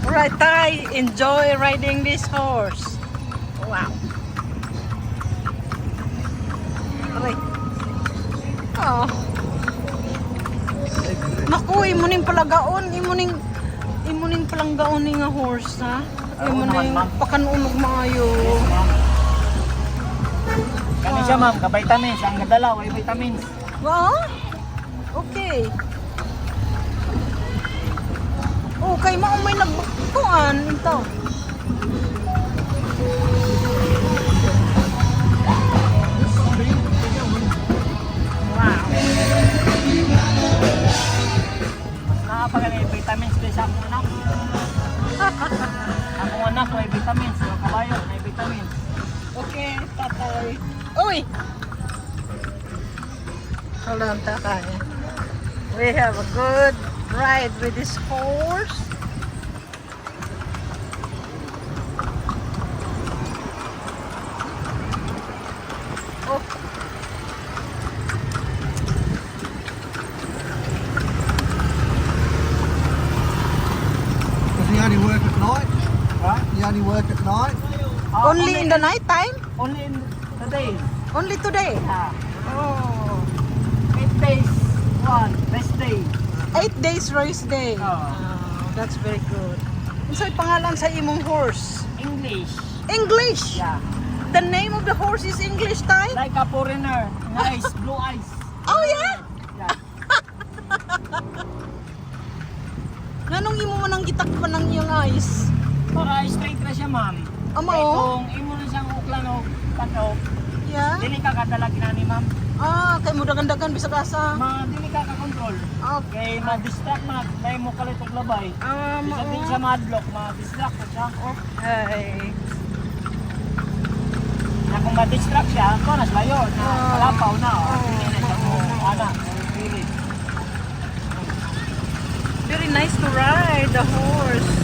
Right, Tay, enjoy riding this horse. Wow. Aray. Oh. Naku, imuning palagaon, imuning palanggaon ni nga horse, ha? Imuning pakanunog maayo. Kani siya ma'am, ka-vitamins. Ang nadala, may vitamins. Wow? Okay. Oh, kay mao may nagbukuan ito. Wow. Nakapagay vitamins din sa akong anak. Akong anak may vitamins. Yung kabayo may vitamins. Okay, tatay. Uy! Hold on, tatay. We have a good ride with this horse. Oh. Does he only work at night? Huh? He only work at night? Only in the night time? Only in the day. Only today? Yeah. Oh. 8 days, one, rest day. 8 days race day. Oh. Oh, that's very good. Unsay pangalan sa imong horse? English. English. Yeah. The name of the horse is English, Tay? Like a foreigner. Nice, blue eyes. Oh yeah. Yeah. Nganong imo man ang gitakpan ng iyong eyes? Para straight na siya ma'am. Amo. Kaya kung imo na siyang uklan o kato, Yeah. dili ka kadalag na ni ma'am. Ah, kay mo dagan-dagan bisag asa. Dili ka ka-control. Okay. Kay ma-distract man, dahil mo kalit og labay. Bisa din siya ma-adlock, ma-distract ko siya. Okay. Na kung ma-distract siya, ako nas layo na kalapaw na. Hindi na siya mo, anak, spirit. Very nice to ride the horse.